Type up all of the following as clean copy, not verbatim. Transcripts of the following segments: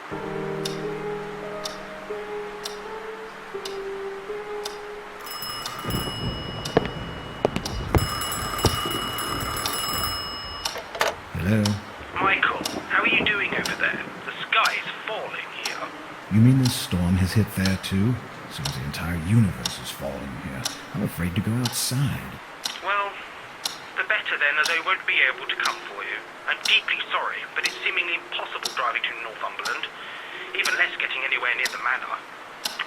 Hello? Michael, how are you doing over there? The sky is falling here. You mean this storm has hit there too? Seems the entire universe is falling here. I'm afraid to go outside. Well, the better then, as I won't be able to come for you. I'm deeply sorry, but it's seemingly impossible driving to Northumberland. Even less getting anywhere near the manor.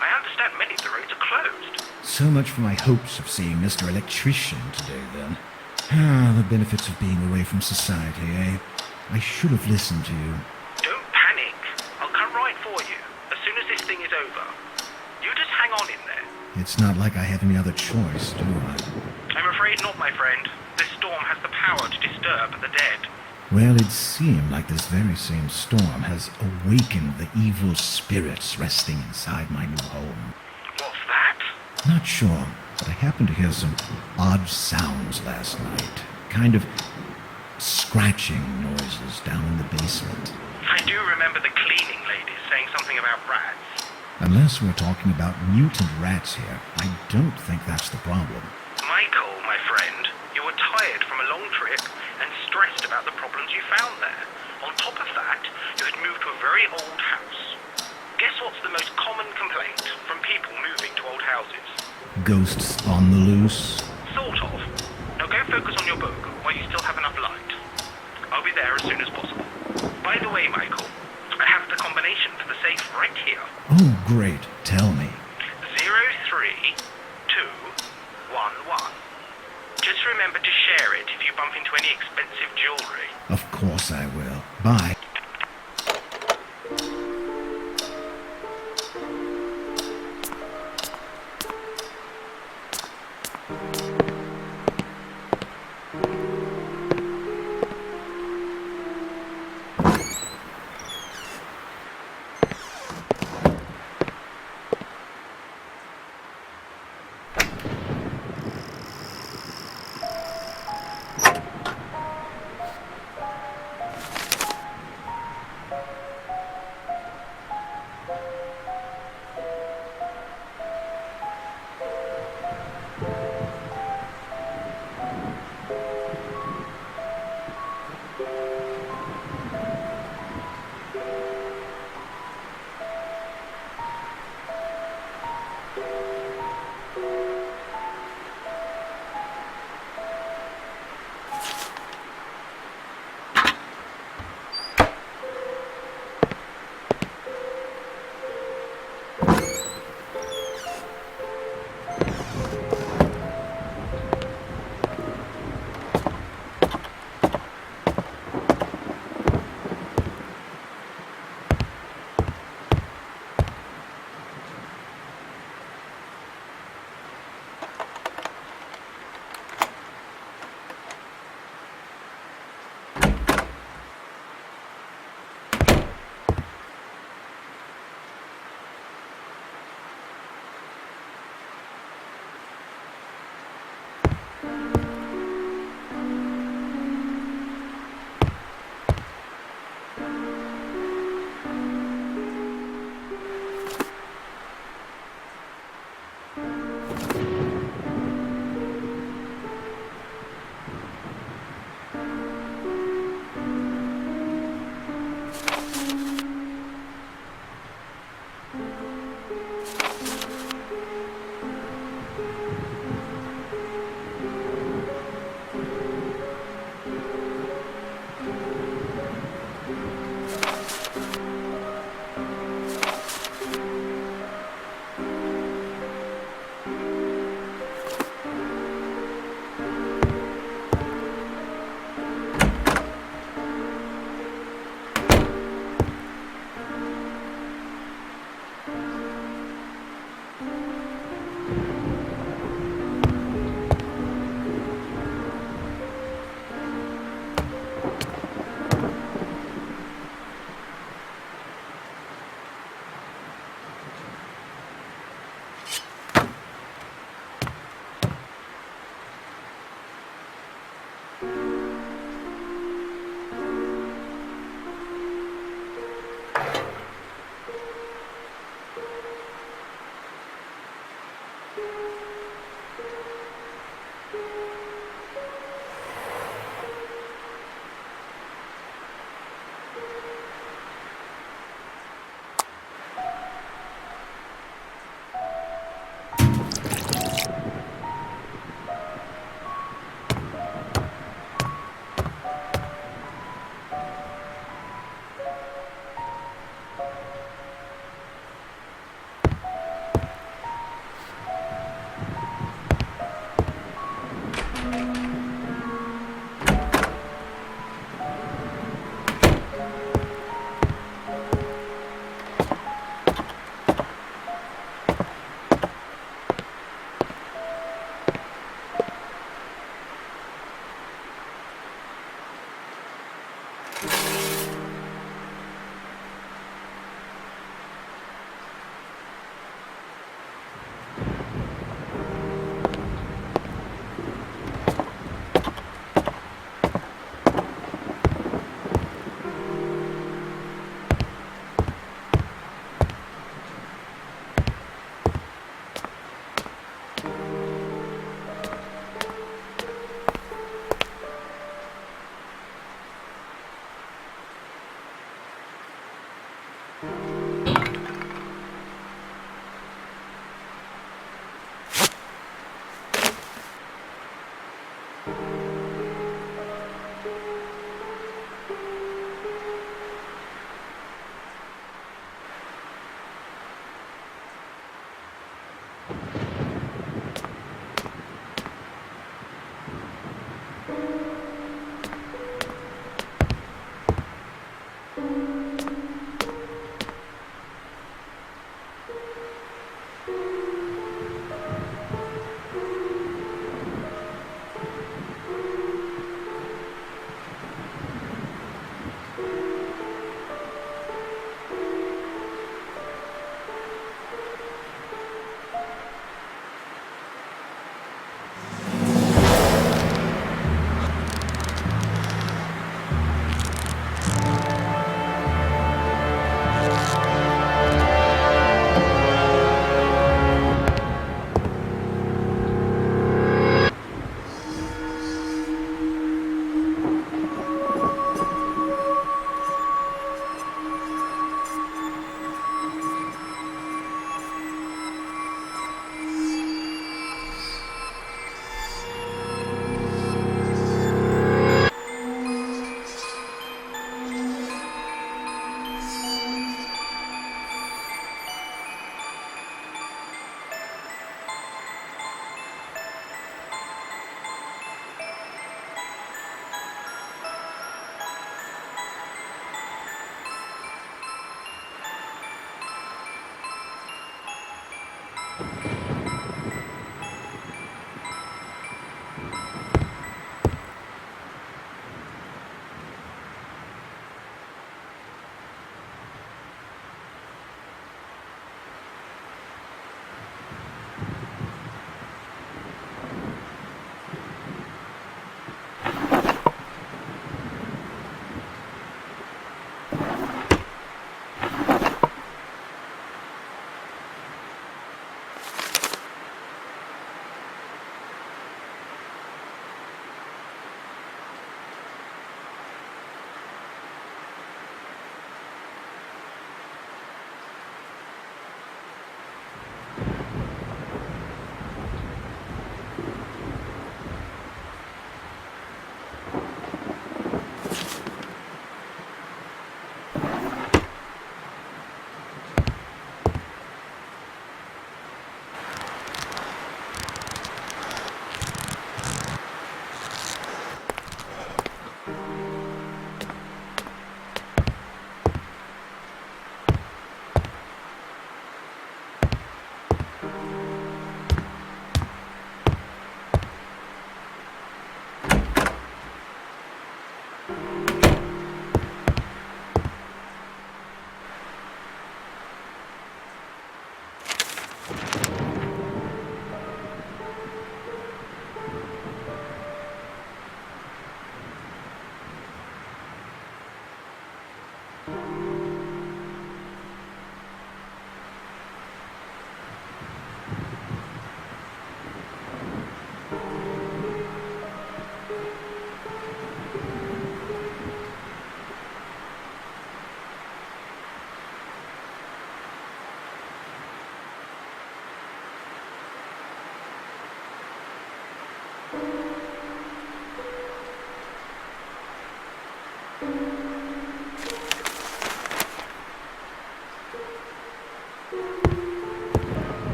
I understand many of the roads are closed. So much for my hopes of seeing Mr. Electrician today, then. Ah, the benefits of being away from society, eh? I should have listened to you. Don't panic. I'll come right for you, as soon as this thing is over. You just hang on in there. It's not like I have any other choice, do I? I'm afraid not, my friend. This storm has the power to disturb the dead. Well, it seemed like this very same storm has awakened the evil spirits resting inside my new home. What's that? Not sure, but I happened to hear some odd sounds last night. Kind of scratching noises down in the basement. I do remember the cleaning lady saying something about rats. Unless we're talking about mutant rats here, I don't think that's the problem. Michael, my friend, you were tired from a long trip and stressed about the problems you found there. On top of that, you had moved to a very old house. Guess what's the most common complaint from people moving to old houses? Ghosts on the loose? Sort of. Now go focus on your book while you still have enough light. I'll be there as soon as possible. By the way, Michael, I have the combination for the safe right here. Oh, great. Tell me. 03211. Just remember to share it if you bump into any expensive jewelry. Of course I will. Bye.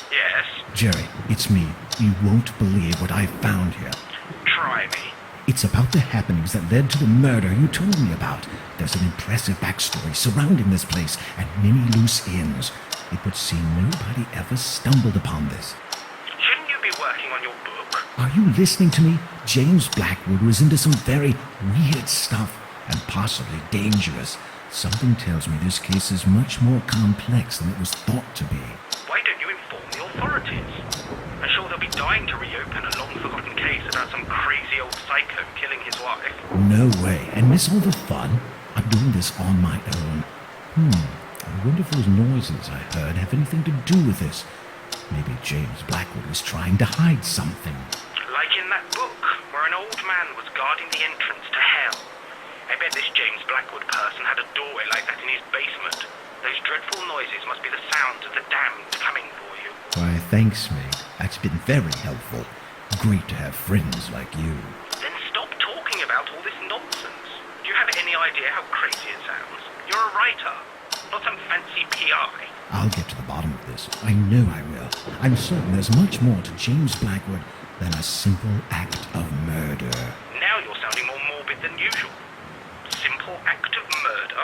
Yes? Jerry, it's me. You won't believe what I found here. Try me. It's about the happenings that led to the murder you told me about. There's an impressive backstory surrounding this place and many loose ends. It would seem nobody ever stumbled upon this. Shouldn't you be working on your book? Are you listening to me? James Blackwood was into some very weird stuff and possibly dangerous. Something tells me this case is much more complex than it was thought to be. Why don't you inform the authorities? I'm sure they'll be dying to reopen a long-forgotten case about some crazy old psycho killing his wife. No way. And miss all the fun? I'm doing this on my own. I wonder if those noises I heard have anything to do with this. Maybe James Blackwood was trying to hide something. Like in that book, where an old man was guarding the entrance to hell. I bet this James Blackwood person had a doorway like that in his basement. Those dreadful noises must be the sounds of the damned coming for you. Why, thanks, mate. That's been very helpful. Great to have friends like you. Then stop talking about all this nonsense. Do you have any idea how crazy it sounds? You're a writer, not some fancy PI. I'll get to the bottom of this. I know I will. I'm certain there's much more to James Blackwood than a simple act of murder. Now you're sounding more morbid than usual. Simple act of murder?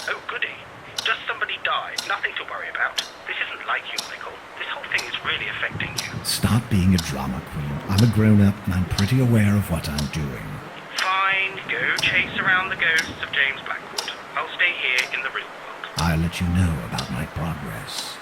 Oh, goody. Just somebody died. Nothing to worry about. This isn't like you, Michael. This whole thing is really affecting you. Stop being a drama queen. I'm a grown-up and I'm pretty aware of what I'm doing. Fine. Go chase around the ghosts of James Blackwood. I'll stay here in the real world. I'll let you know about my progress.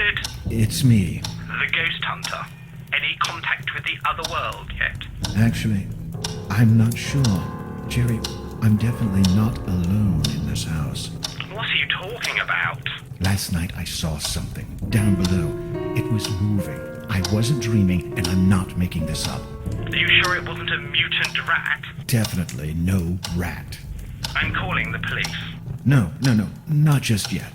it? It's me. The Ghost Hunter. Any contact with the other world yet? Actually, I'm not sure. Jerry, I'm definitely not alone in this house. What are you talking about? Last night I saw something down below. It was moving. I wasn't dreaming, and I'm not making this up. Are you sure it wasn't a mutant rat? Definitely no rat. I'm calling the police. No, not just yet.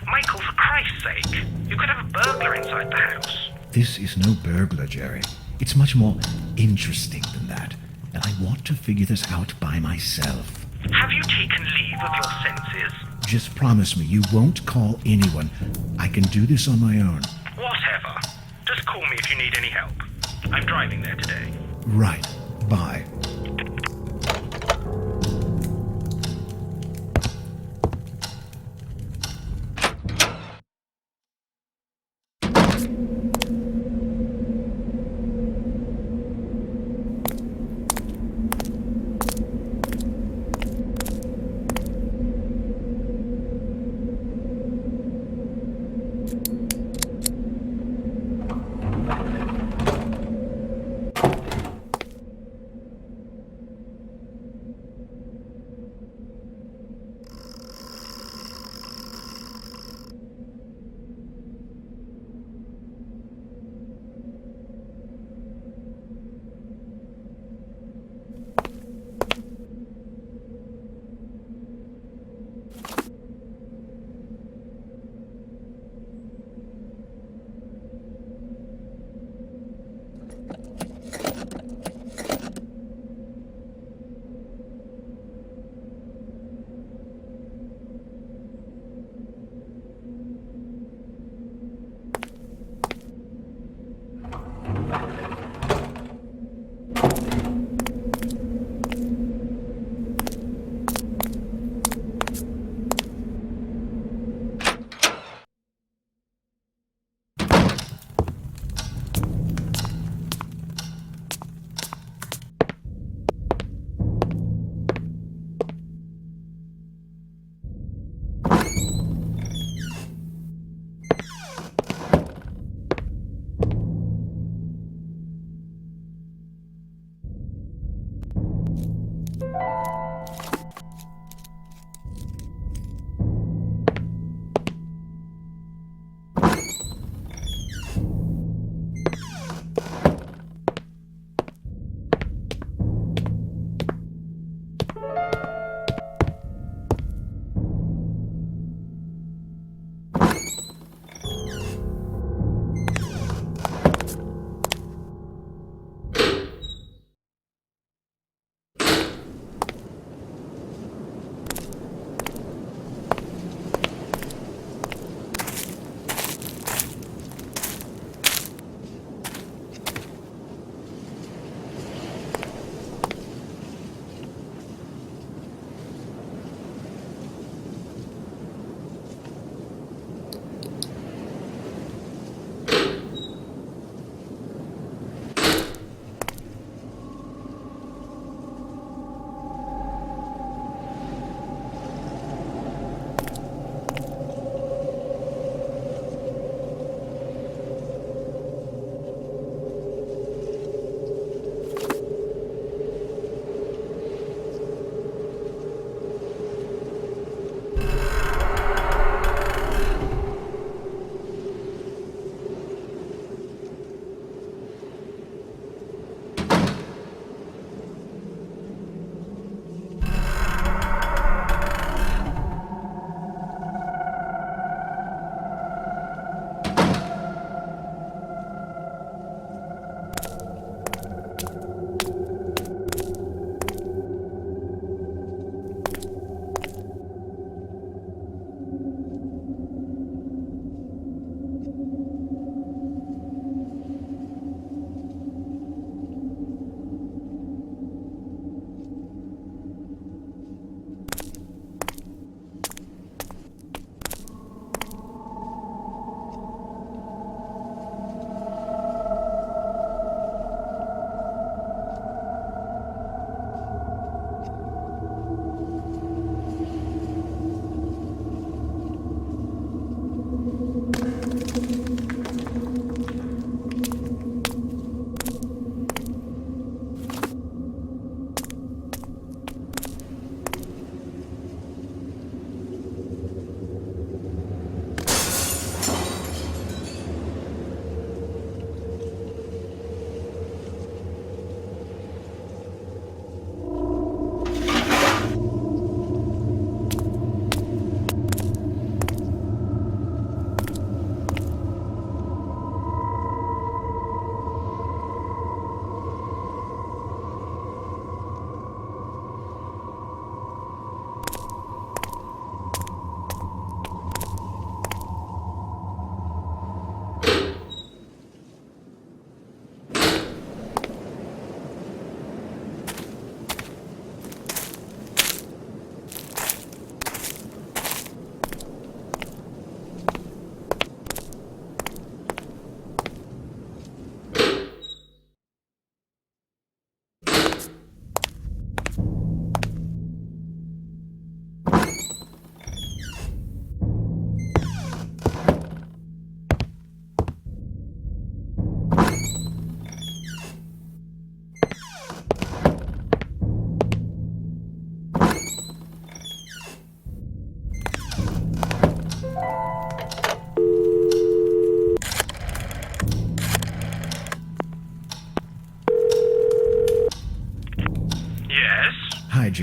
Michael, for Christ's sake, you could have a burglar inside the house. This is no burglar, Jerry. It's much more interesting than that, and I want to figure this out by myself. Have you taken leave of your senses? Just promise me you won't call anyone. I can do this on my own. Whatever. Just call me if you need any help. I'm driving there today. Right. Bye.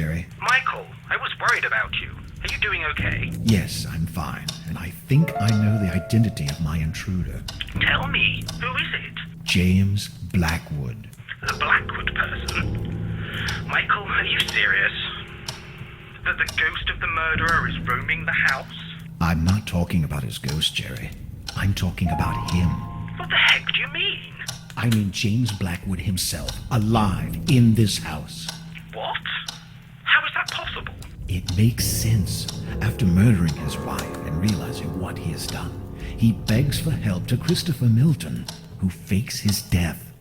Jerry. Michael, I was worried about you. Are you doing okay? Yes, I'm fine, and I think I know the identity of my intruder. Tell me, who is it? James Blackwood. The Blackwood person? Michael, are you serious? That the ghost of the murderer is roaming the house? I'm not talking about his ghost, Jerry. I'm talking about him. What the heck do you mean? I mean James Blackwood himself, alive in this house. What? How is that possible? It makes sense. After murdering his wife and realizing what he has done, he begs for help to Christopher Milton, who fakes his death.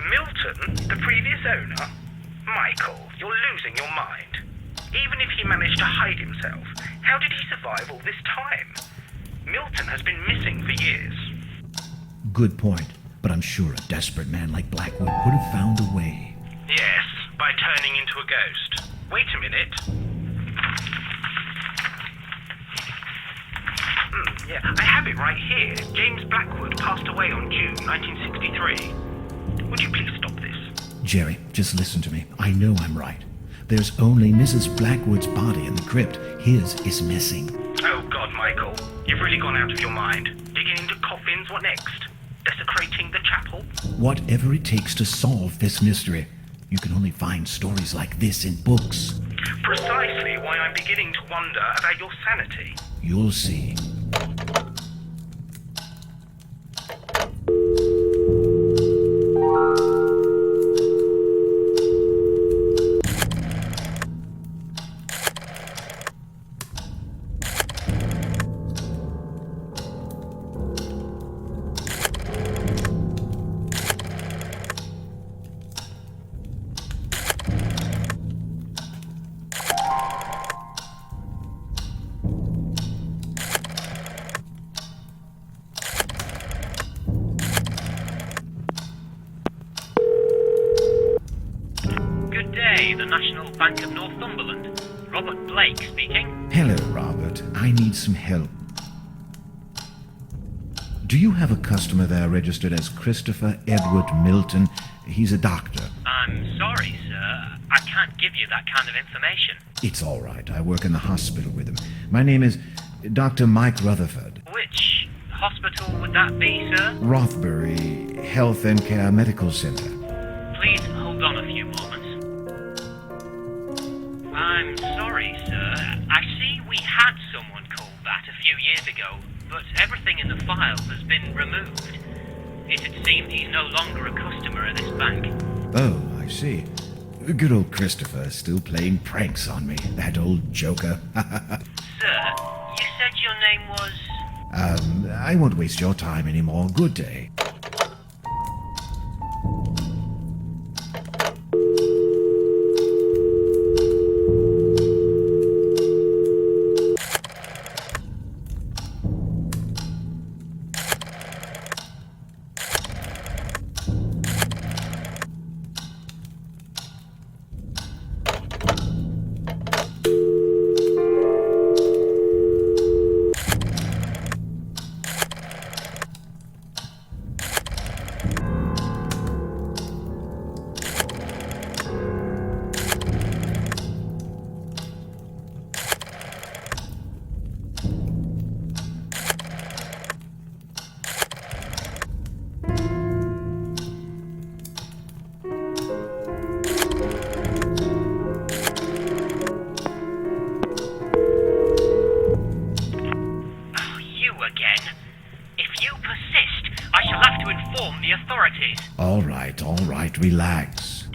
Milton, the previous owner? Michael, you're losing your mind. Even if he managed to hide himself, how did he survive all this time? Milton has been missing for years. Good point, but I'm sure a desperate man like Blackwood would have found a way. Yes, by turning into a ghost. Wait a minute. Yeah, I have it right here. James Blackwood passed away on June 1963. Would you please stop this? Jerry, just listen to me. I know I'm right. There's only Mrs. Blackwood's body in the crypt. His is missing. Oh God, Michael. You've really gone out of your mind. Digging into coffins, what next? Desecrating the chapel? Whatever it takes to solve this mystery. You can only find stories like this in books. Precisely why I'm beginning to wonder about your sanity. You'll see. Good day, the National Bank of Northumberland. Robert Blake speaking. Hello, Robert. I need some help. Do you have a customer there registered as Christopher Edward Milton? He's a doctor. I'm sorry, sir. I can't give you that kind of information. It's all right. I work in the hospital with him. My name is Dr. Mike Rutherford. Which hospital would that be, sir? Rothbury Health and Care Medical Center. Please hold on a few moments. I'm sorry, sir. I see we had someone called that a few years ago, but everything in the files has been removed. It seems he's no longer a customer of this bank. Oh, I see. Good old Christopher still playing pranks on me. That old joker. Sir, you said your name was... I won't waste your time anymore. Good day. All right, relax.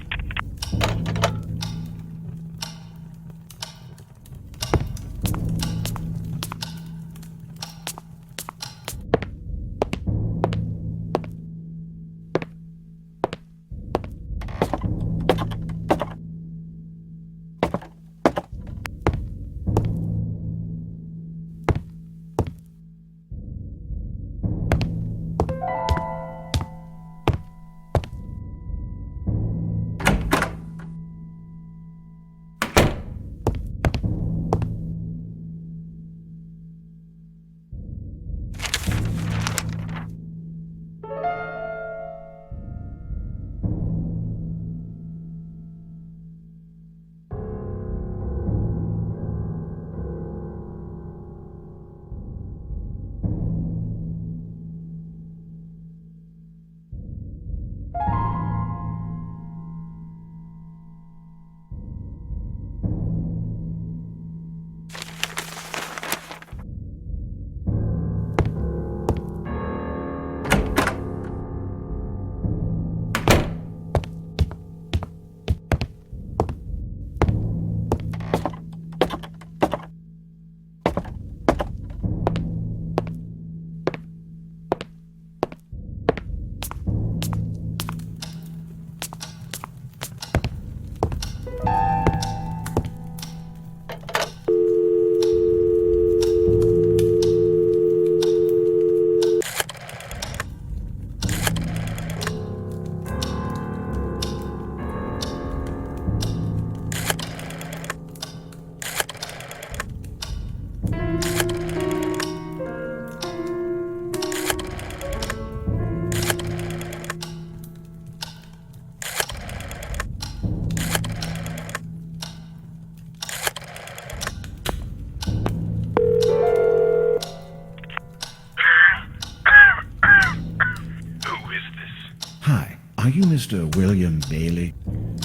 Are you Mr. William Bailey?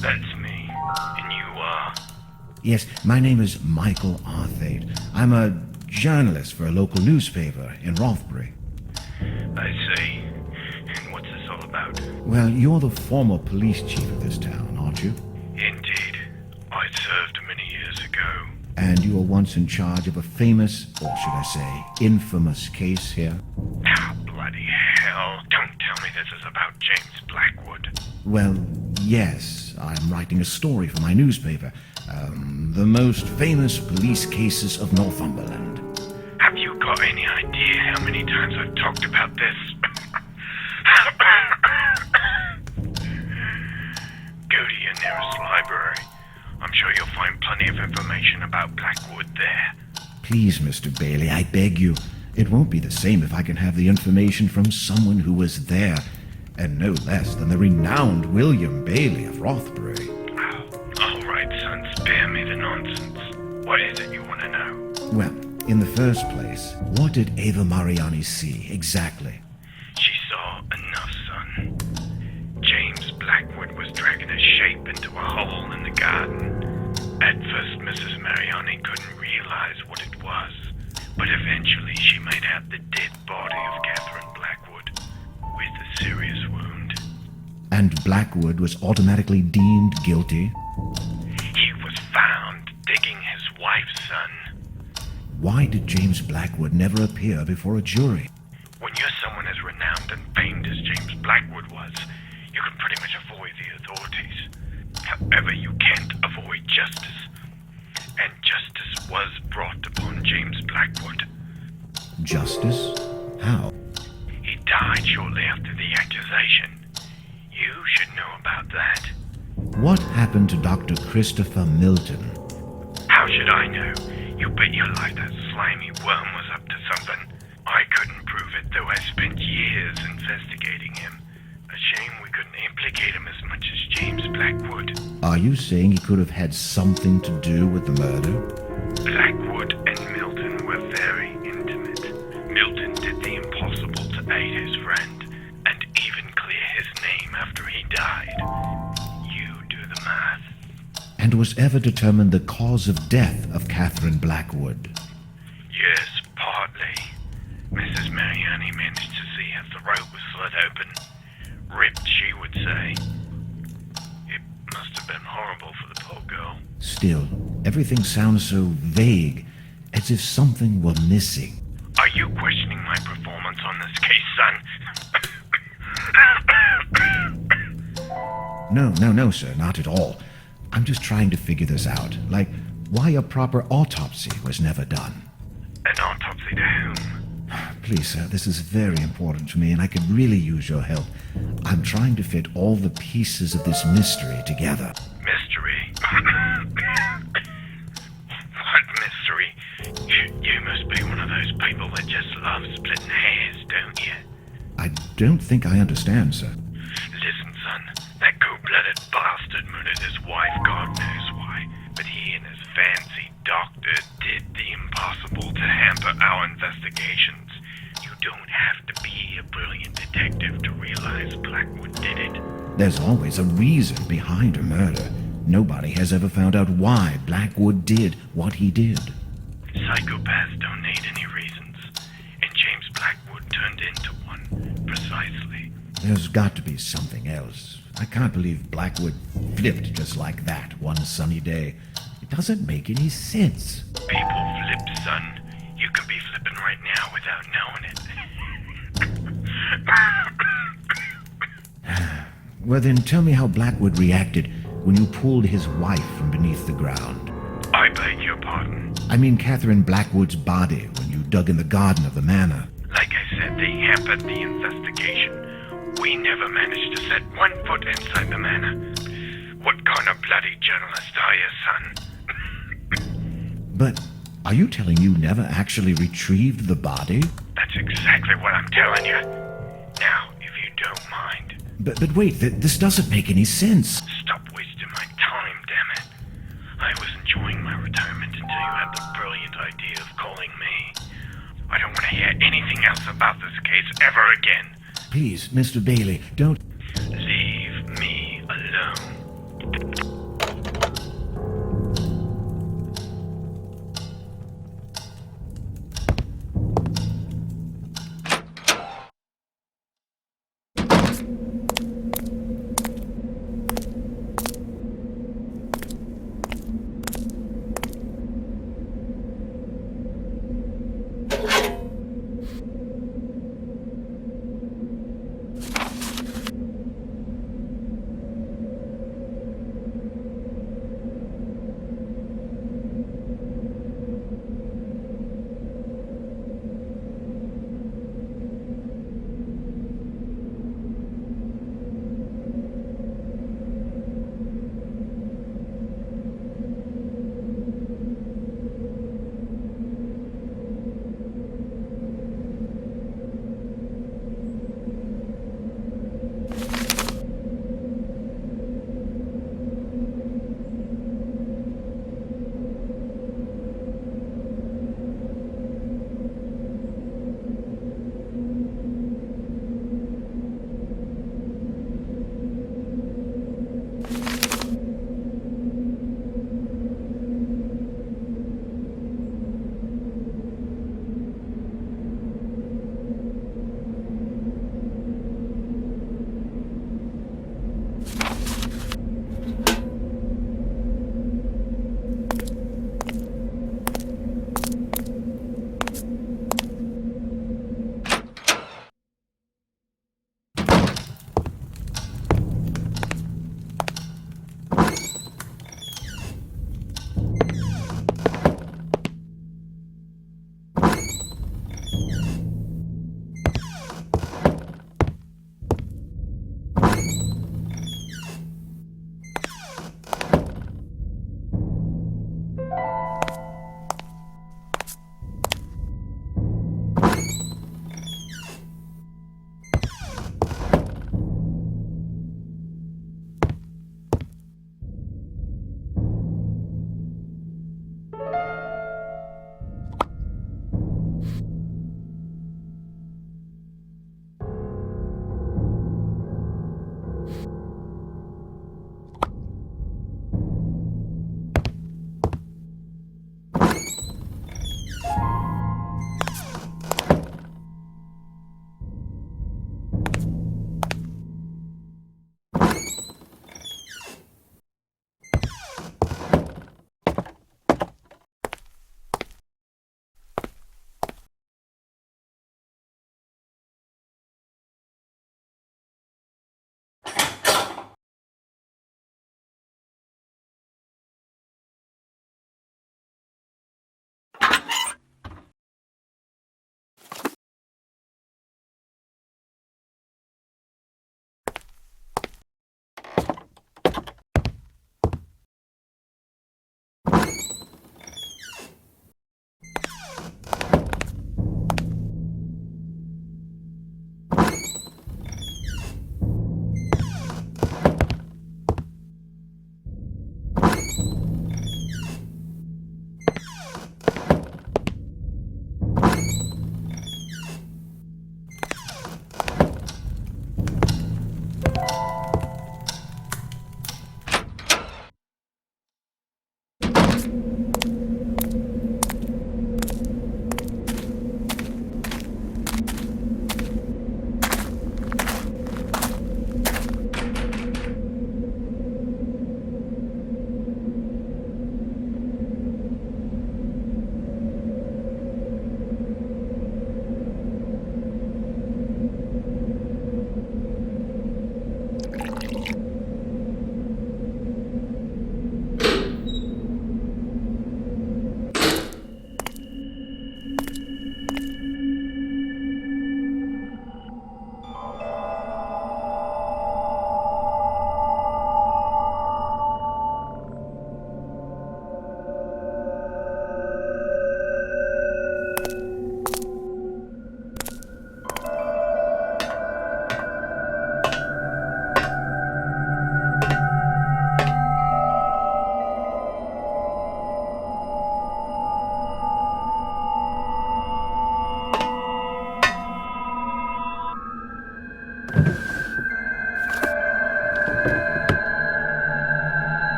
That's me. And you are? Yes, my name is Michael Arthate. I'm a journalist for a local newspaper in Rothbury. I see. And what's this all about? Well, you're the former police chief of this town, aren't you? Indeed. I served many years ago. And you were once in charge of a famous, or should I say, infamous case here? Oh, bloody hell. Don't tell me this is about James Blackwood. Well, yes, I'm writing a story for my newspaper. The most famous police cases of Northumberland. Have you got any idea how many times I've talked about this? Go to your nearest library. I'm sure you'll find plenty of information about Blackwood there. Please, Mr. Bailey, I beg you. It won't be the same if I can have the information from someone who was there, and no less than the renowned William Bailey of Rothbury. All right, son, spare me the nonsense. What is it you want to know? Well, in the first place, what did Ava Mariani see exactly? She saw enough, son. James Blackwood was dragging a shape into a hole in the garden. At first, Mrs. Mariani couldn't realize what it was, but eventually she made out the dead body of Catherine Blackwood with a serious wound. And Blackwood was automatically deemed guilty? He was found digging his wife's son. Why did James Blackwood never appear before a jury? When you're someone as renowned and famed as James Blackwood was, you can pretty much avoid the authorities. However, you can't avoid justice. And justice was brought upon James Blackwood. Justice? How? He died shortly after the accusation. You should know about that. What happened to Dr. Christopher Milton? How should I know? You bet your life that slimy worm was up to something. I couldn't prove it, though I spent years investigating him. A shame we couldn't implicate him as much as James Blackwood. Are you saying he could have had something to do with the murder? Blackwood and Milton were very intimate. Milton did the impossible to aid his friend, and even clear his name after he died. You do the math. And was ever determined the cause of death of Catherine Blackwood? Yes, partly. Mrs. Mariani managed to see her throat was slit open. Ripped, she would say. It must have been horrible for the poor girl. Still, everything sounds so vague, as if something were missing. Are you questioning my performance on this case, son? No, sir, not at all. I'm just trying to figure this out, like why a proper autopsy was never done. An autopsy to whom? Please, sir, this is very important to me, and I could really use your help. I'm trying to fit all the pieces of this mystery together. Mystery? What mystery? You must be one of those people that just love splitting hairs, don't you? I don't think I understand, sir. Listen, son, that cold-blooded bastard murdered his wife, God knows why. But he and his fancy doctor did the impossible to hamper our investigations. You don't have to be a brilliant detective to realize Blackwood did it. There's always a reason behind a murder. Nobody has ever found out why Blackwood did what he did. Psychopaths don't need any reasons, and James Blackwood turned into one, precisely. There's got to be something else. I can't believe Blackwood flipped just like that one sunny day. It doesn't make any sense. People flip, son. You could be flipping right now without knowing it. Well, then tell me how Blackwood reacted when you pulled his wife from beneath the ground. I beg your pardon. I mean Catherine Blackwood's body when you dug in the garden of the manor. Like I said, they hampered the investigation. We never managed to set one foot inside the manor. What kind of bloody journalist are you, son? But are you telling you never actually retrieved the body? That's exactly what I'm telling you. Now, if you don't mind. But wait, this doesn't make any sense. Stop wasting my time, damn it. I was enjoying my retirement until you had the brilliant idea of calling me. I don't want to hear anything else about this case ever again. Please, Mr. Bailey, don't... Leave. so.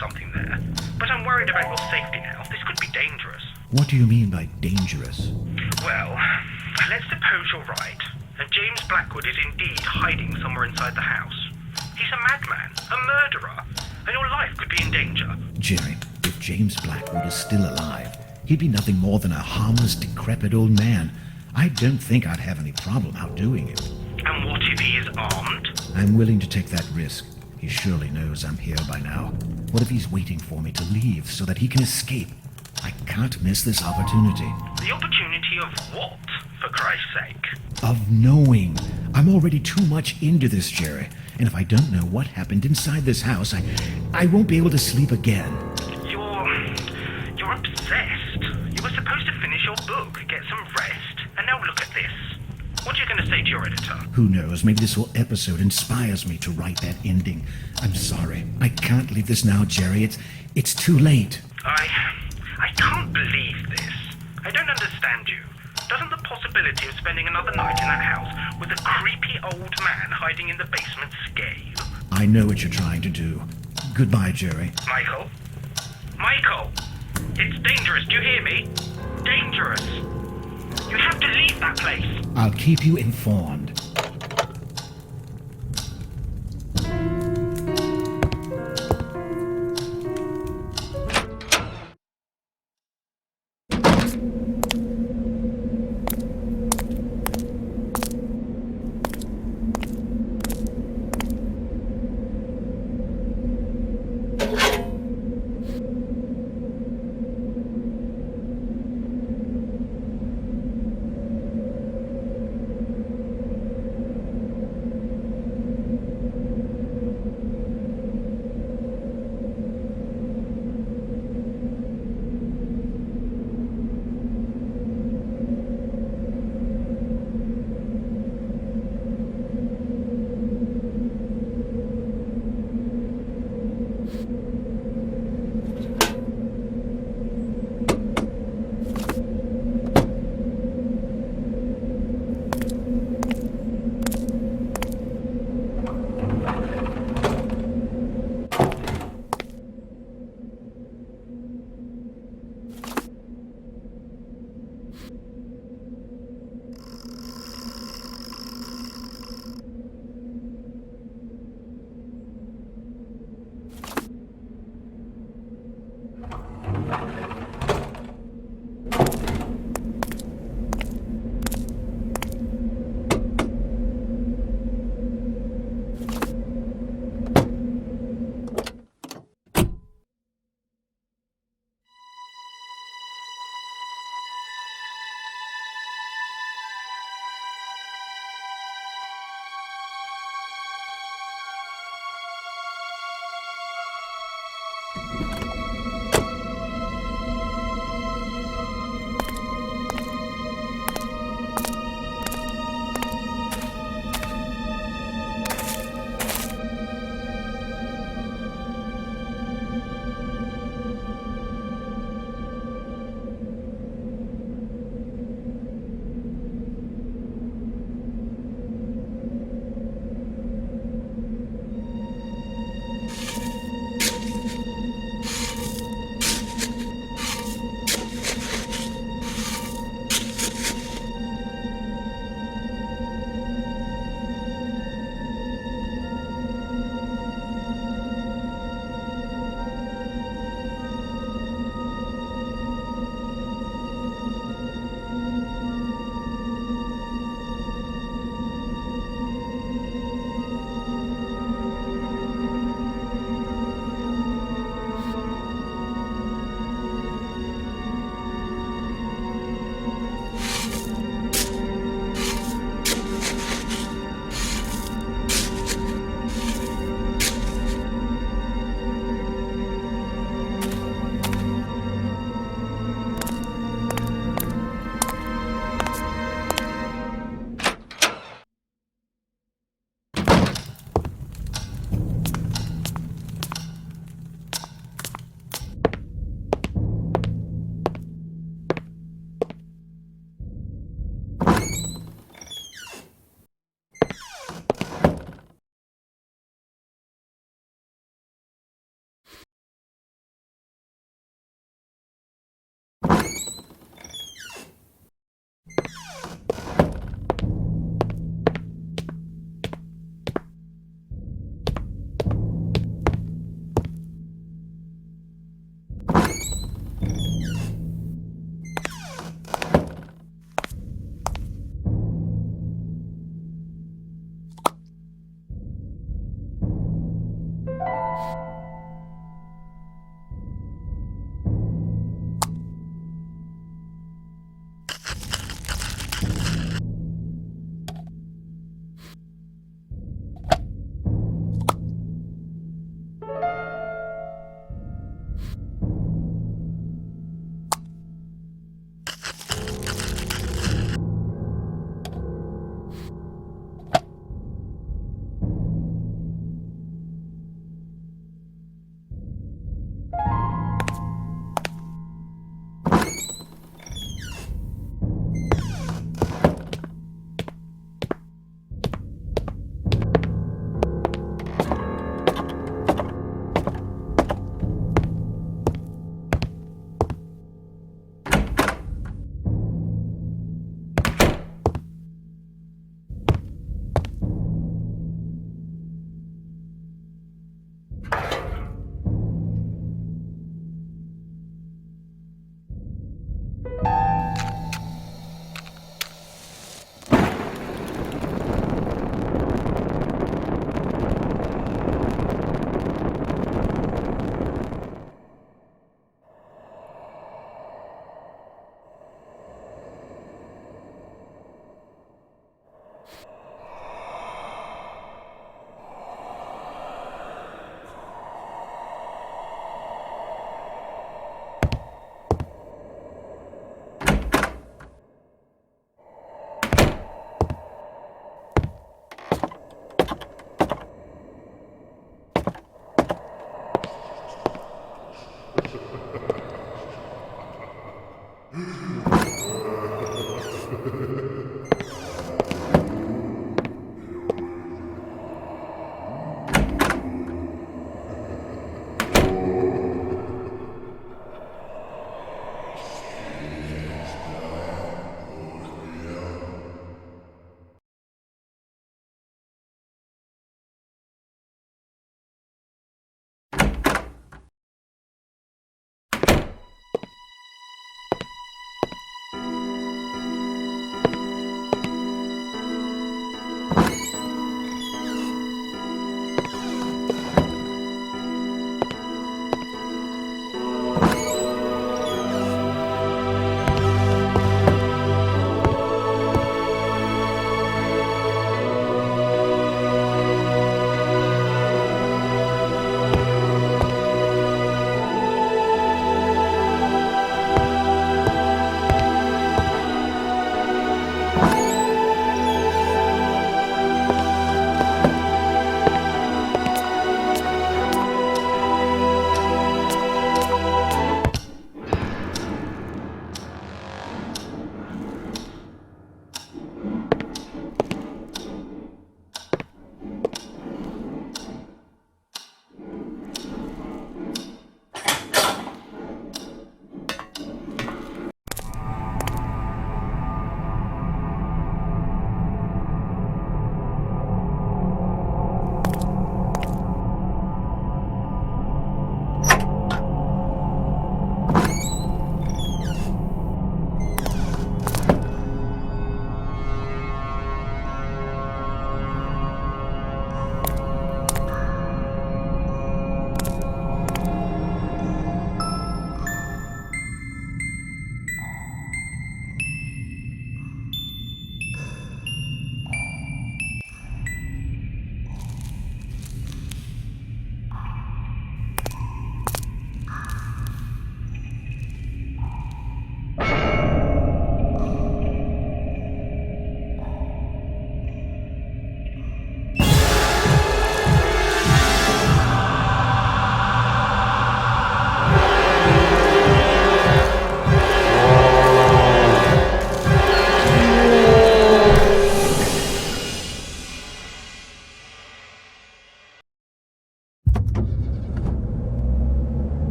something there, but I'm worried about your safety now. This could be dangerous. What do you mean by dangerous? Well, let's suppose you're right, and James Blackwood is indeed hiding somewhere inside the house. He's a madman, a murderer, and your life could be in danger. Jerry, if James Blackwood is still alive, he'd be nothing more than a harmless, decrepit old man. I don't think I'd have any problem outdoing him. And what if he is armed? I'm willing to take that risk. He surely knows I'm here by now. What if he's waiting for me to leave so that he can escape? I can't miss this opportunity. The opportunity of what, for Christ's sake? Of knowing. I'm already too much into this, Jerry. And if I don't know what happened inside this house, I won't be able to sleep again. You're obsessed. You were supposed to finish your book, get some rest, and now look at this. What are you going to say to your editor? Who knows, maybe this whole episode inspires me to write that ending. I'm sorry. I can't leave this now, Jerry. It's too late. I can't believe this. I don't understand you. Doesn't the possibility of spending another night in that house with a creepy old man hiding in the basement scare you? I know what you're trying to do. Goodbye, Jerry. Michael? Michael! It's dangerous, do you hear me? Dangerous! You have to leave that place! I'll keep you informed.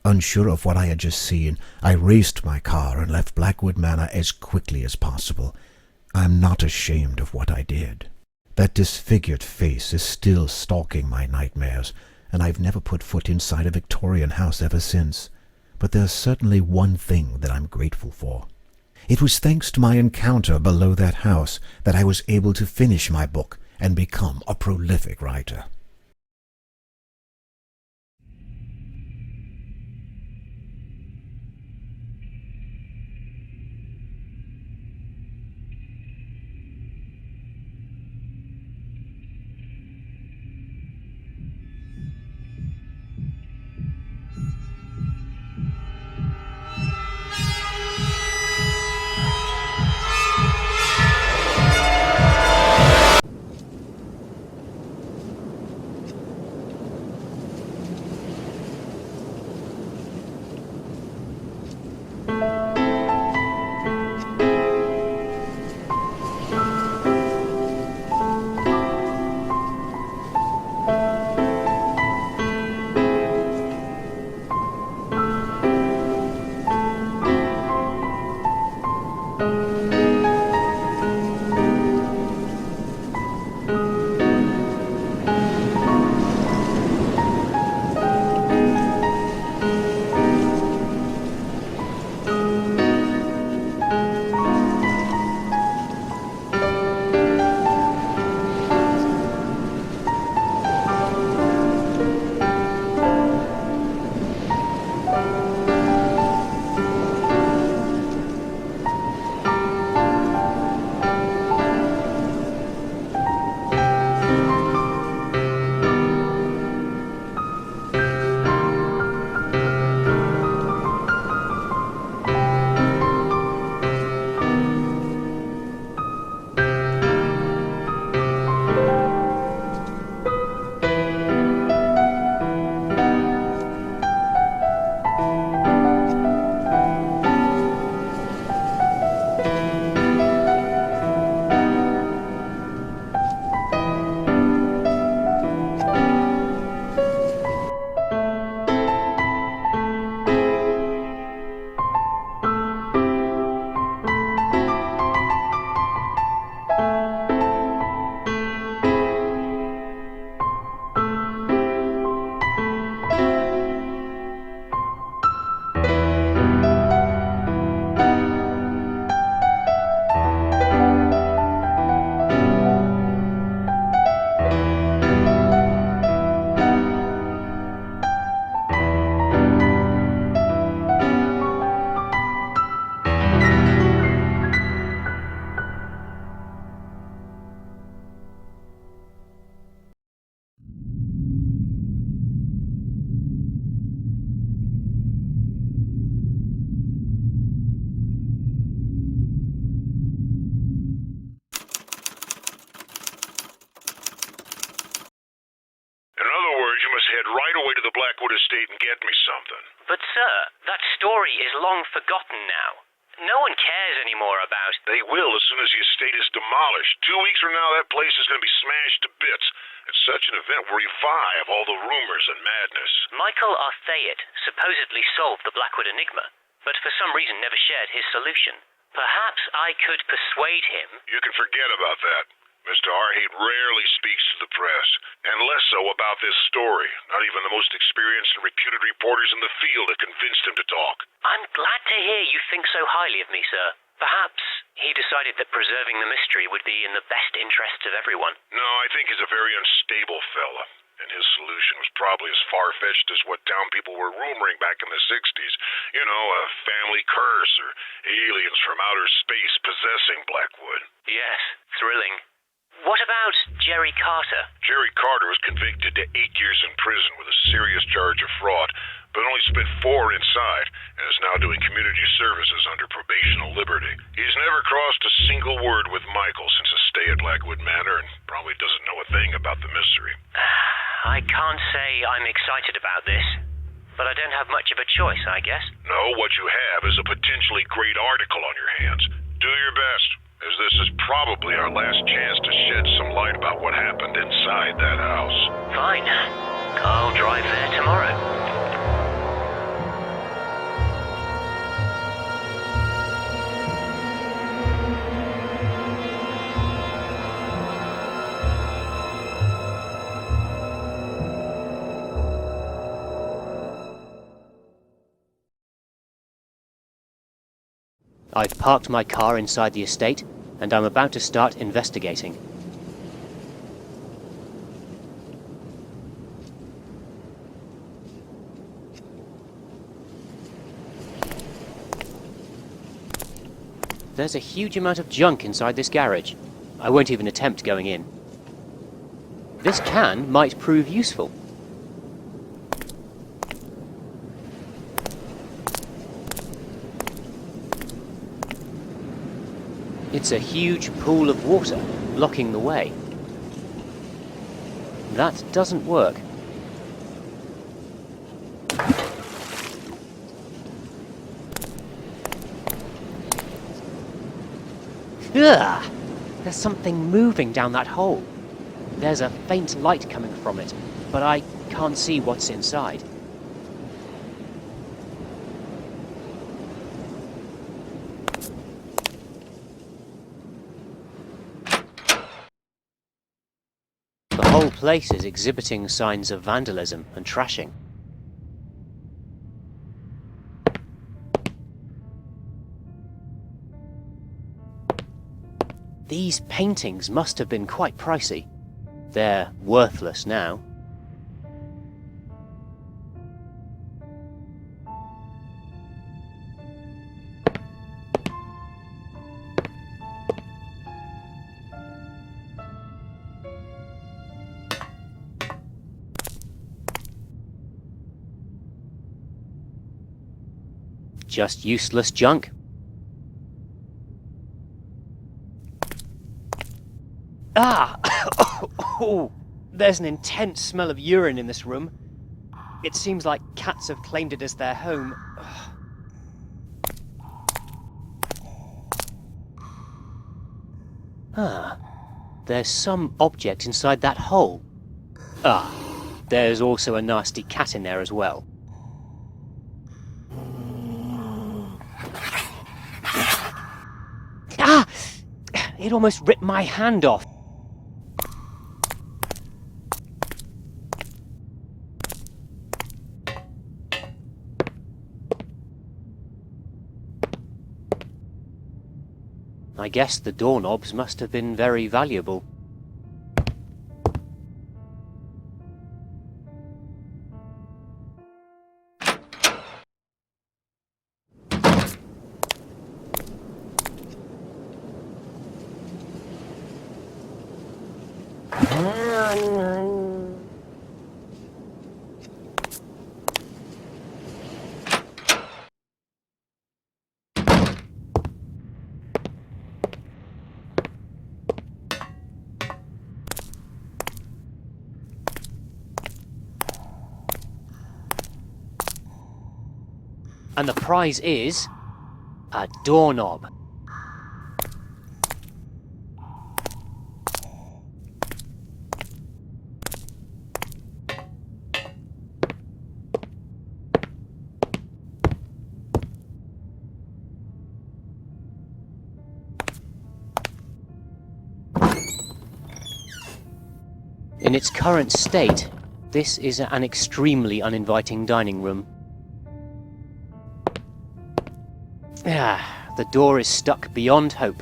Unsure of what I had just seen, I raced my car and left Blackwood Manor as quickly as possible. I am not ashamed of what I did. That disfigured face is still stalking my nightmares, and I've never put foot inside a Victorian house ever since. But there's certainly one thing that I'm grateful for. It was thanks to my encounter below that house that I was able to finish my book and become a prolific writer. estate and get me something. But sir, that story is long forgotten now. No one cares anymore about... They will as soon as the estate is demolished. 2 weeks from now, that place is going to be smashed to bits. And such an event will revive all the rumors and madness. Michael Arthayet supposedly solved the Blackwood Enigma, but for some reason never shared his solution. Perhaps I could persuade him... You can forget about that. Mr. Arthayet rarely speaks to the press, and less so about this story. Not even the most experienced and reputed reporters in the field have convinced him to talk. I'm glad to hear you think so highly of me, sir. Perhaps he decided that preserving the mystery would be in the best interests of everyone. No, I think he's a very unstable fella, and his solution was probably as far-fetched as what town people were rumoring back in the 60s. You know, a family curse or aliens from outer space possessing Blackwood. Yes, thrilling. What about Jerry Carter? Jerry Carter was convicted to 8 years in prison with a serious charge of fraud, but only spent 4 inside, and is now doing community services under probational liberty. He's never crossed a single word with Michael since his stay at Blackwood Manor, and probably doesn't know a thing about the mystery. I can't say I'm excited about this, but I don't have much of a choice, I guess. No, what you have is a potentially great article on your hands. Do your best, as this is probably our last chance to shed some light about what happened inside that house. Fine. I'll drive there tomorrow. I've parked my car inside the estate, and I'm about to start investigating. There's a huge amount of junk inside this garage. I won't even attempt going in. This can might prove useful. It's a huge pool of water, blocking the way. That doesn't work. Ugh! There's something moving down that hole. There's a faint light coming from it, but I can't see what's inside. The whole place is exhibiting signs of vandalism and trashing. These paintings must have been quite pricey. They're worthless now. Just useless junk. Ah! Oh, there's an intense smell of urine in this room. It seems like cats have claimed it as their home. Ah, there's some object inside that hole. Ah, there's also a nasty cat in there as well. Ah! It almost ripped my hand off. I guess the doorknobs must have been very valuable. And the prize is a doorknob. In its current state, this is an extremely uninviting dining room. The door is stuck beyond hope.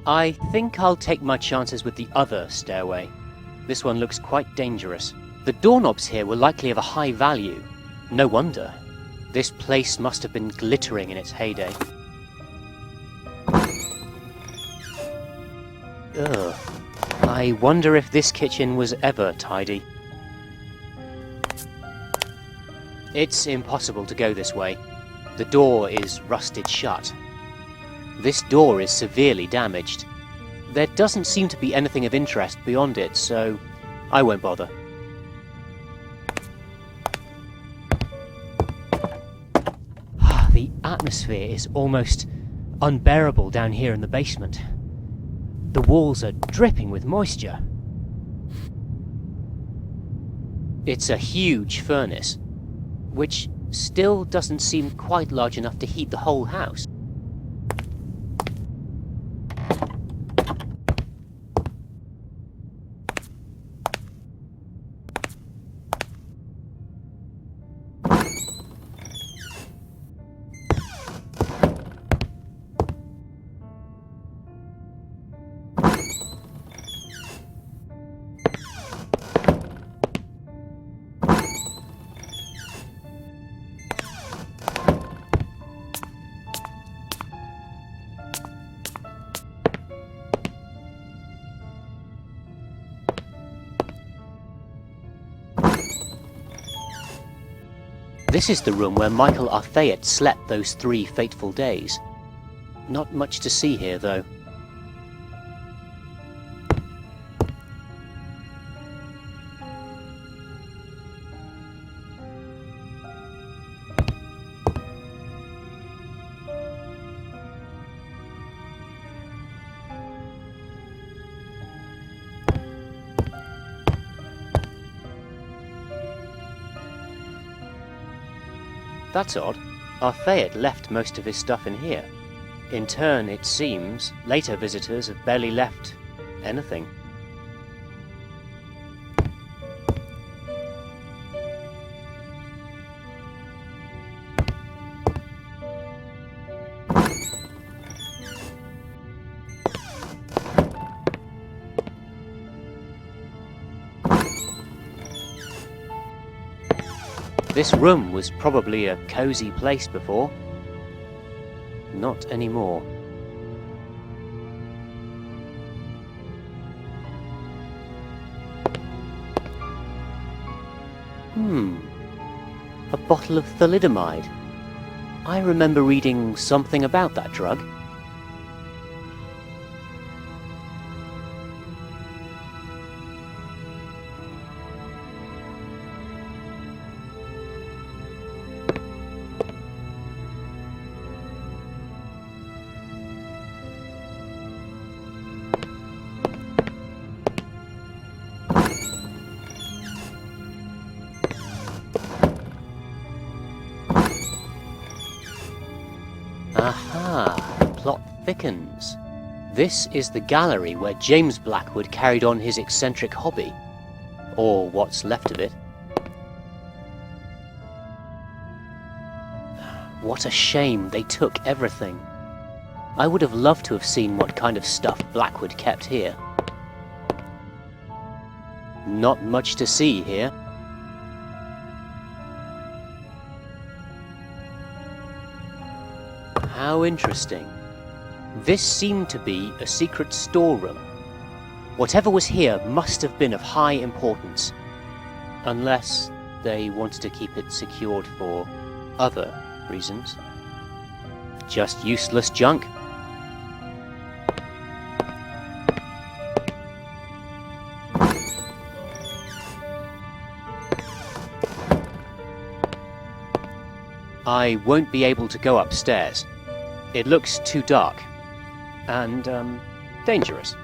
I think I'll take my chances with the other stairway. This one looks quite dangerous. The doorknobs here were likely of a high value. No wonder. This place must have been glittering in its heyday. Ugh. I wonder if this kitchen was ever tidy. It's impossible to go this way. The door is rusted shut. This door is severely damaged. There doesn't seem to be anything of interest beyond it, so I won't bother. The atmosphere is almost unbearable down here in the basement. The walls are dripping with moisture. It's a huge furnace, which still doesn't seem quite large enough to heat the whole house. This is the room where Michael Arthayet slept those 3 fateful days. Not much to see here, though. That's odd. Arthayet left most of his stuff in here. In turn, it seems, later visitors have barely left anything. This room was probably a cozy place before. Not anymore. A bottle of thalidomide. I remember reading something about that drug. Aha, the plot thickens. This is the gallery where James Blackwood carried on his eccentric hobby. Or what's left of it. What a shame they took everything. I would have loved to have seen what kind of stuff Blackwood kept here. Not much to see here. How interesting. This seemed to be a secret storeroom. Whatever was here must have been of high importance. Unless they wanted to keep it secured for other reasons. Just useless junk. I won't be able to go upstairs. It looks too dark. And, dangerous.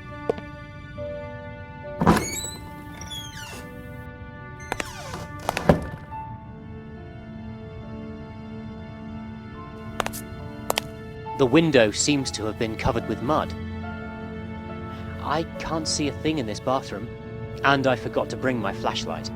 The window seems to have been covered with mud. I can't see a thing in this bathroom, and I forgot to bring my flashlight.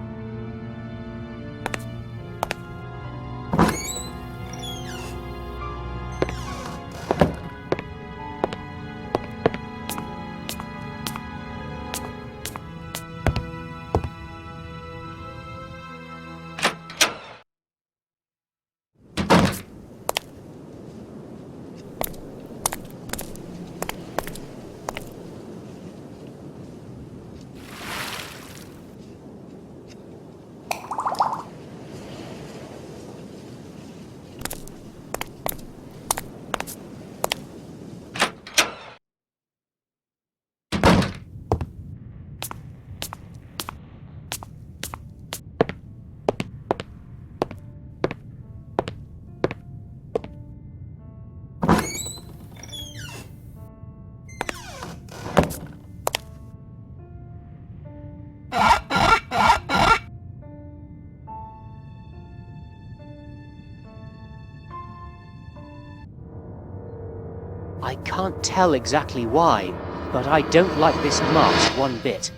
I can't tell exactly why, but I don't like this march one bit.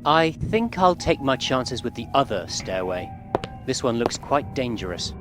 I think I'll take my chances with the other stairway. This one looks quite dangerous.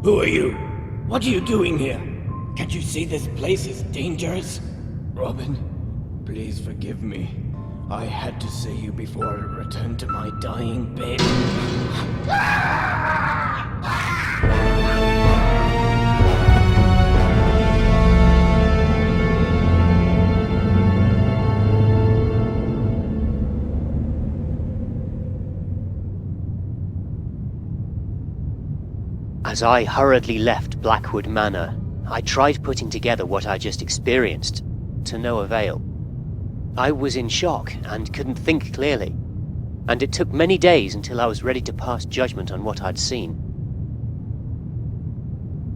Who are you? What are you doing here? Can't you see this place is dangerous? Robin, please forgive me. I had to see you before I returned to my dying bed. As I hurriedly left Blackwood Manor, I tried putting together what I just experienced, to no avail. I was in shock and couldn't think clearly, and it took many days until I was ready to pass judgment on what I'd seen.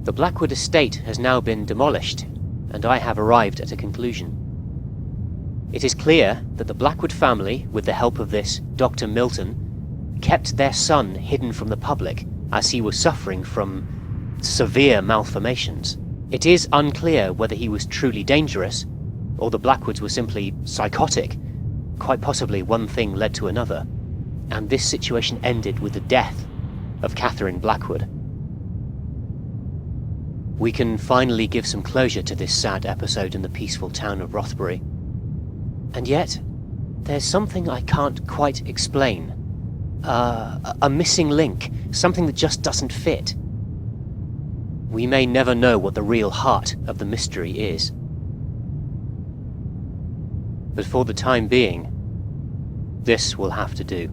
The Blackwood estate has now been demolished, and I have arrived at a conclusion. It is clear that the Blackwood family, with the help of this Dr. Milton, kept their son hidden from the public as he was suffering from severe malformations. It is unclear whether he was truly dangerous, or the Blackwoods were simply psychotic. Quite possibly one thing led to another, and this situation ended with the death of Catherine Blackwood. We can finally give some closure to this sad episode in the peaceful town of Rothbury. And yet, there's something I can't quite explain. A missing link, something that just doesn't fit. We may never know what the real heart of the mystery is. But for the time being, this will have to do.